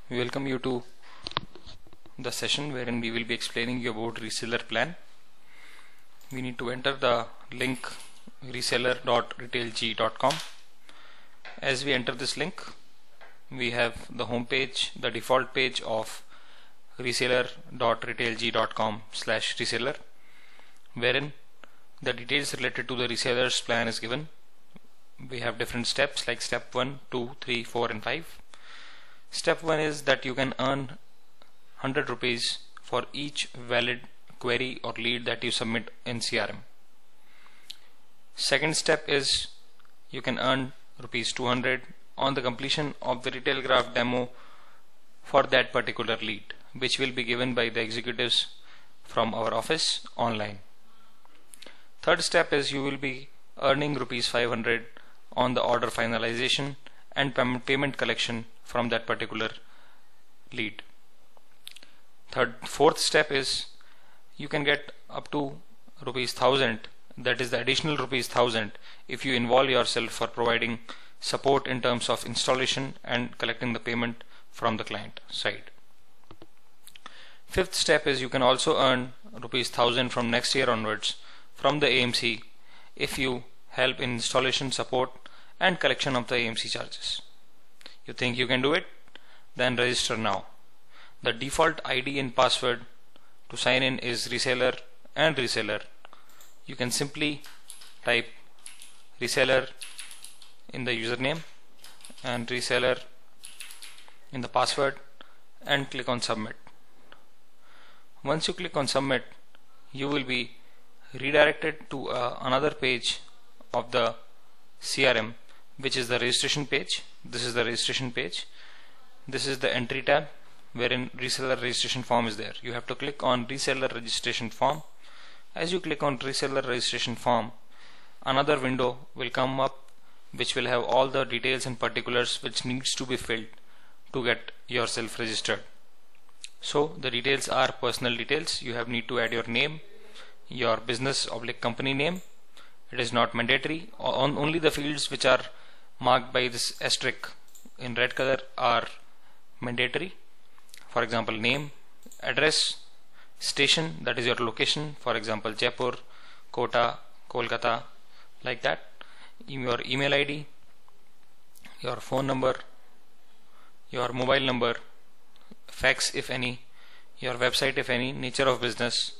We welcome you to the session wherein we will be explaining you about reseller plan. We need to enter the link reseller.retailg.com. As we enter this link, we have the home page, the default page of reseller.retailg.com/reseller, wherein the details related to the reseller's plan is given. We have different steps like step 1, 2, 3, 4 and 5. Step 1 is that you can earn 100 rupees for each valid query or lead that you submit in CRM. Second step is you can earn rupees 200 on the completion of the retail graph demo for that particular lead, which will be given by the executives from our office online. Third step is you will be earning rupees 500 on the order finalization and payment collection from that particular lead. Fourth step is you can get up to rupees 1000, that is the additional rupees 1000 if you involve yourself for providing support in terms of installation and collecting the payment from the client side. Fifth step is you can also earn rupees 1000 from next year onwards from the AMC if you help in installation, support and collection of the AMC charges. You think you can do it? Then register now. The default ID and password to sign in is reseller and reseller. You can simply type reseller in the username and reseller in the password and click on submit. Once you click on submit, you will be redirected to another page of the CRM, which is the registration page. This is the registration page. This is the entry tab wherein reseller registration form is there. You have to click on reseller registration form. As you click on reseller registration form, another window will come up which will have all the details and particulars which needs to be filled to get yourself registered. So the details are personal details. You need to add your name, your business / company name. It is not mandatory. Only the fields which are marked by this asterisk in red color are mandatory. For example, name, address, station, that is your location, for example Jaipur, Kota, Kolkata, like that. Your email ID, your phone number, your mobile number, fax if any, your website if any, nature of business,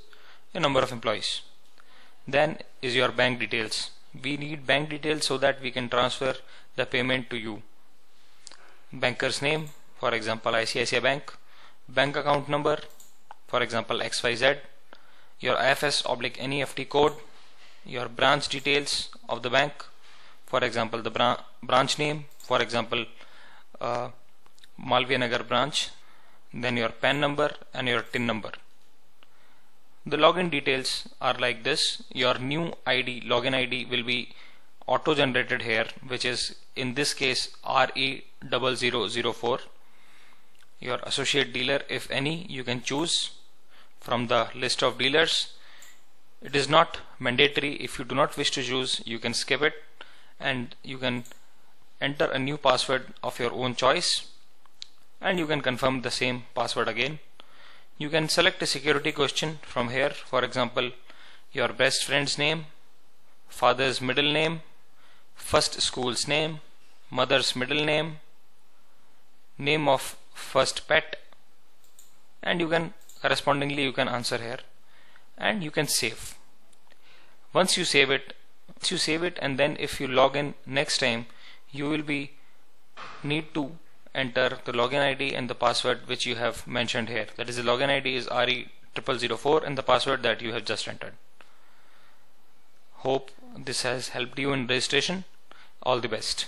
your number of employees. Then is your bank details. We need bank details so that we can transfer the payment to you. Banker's name, for example ICICI Bank, bank account number, for example XYZ, your IFS / NEFT code, your branch details of the bank, for example the branch name, for example Malviya Nagar branch, then your PAN number and your TIN number. The login details are like this. Your new ID, login ID will be auto generated here, which is in this case RE0004. Your associate dealer if any you can choose from the list of dealers. It is not mandatory. If you do not wish to choose, you can skip it and you can enter a new password of your own choice and you can confirm the same password again. You can select a security question from here, for example your best friend's name, father's middle name, first school's name, mother's middle name, name of first pet, and you can correspondingly you can answer here and you can save. Once you save it and then if you log in next time, you will be need to enter the login ID and the password which you have mentioned here. That is, the login ID is RE0004 and the password that you have just entered. Hope this has helped you in registration. All the best.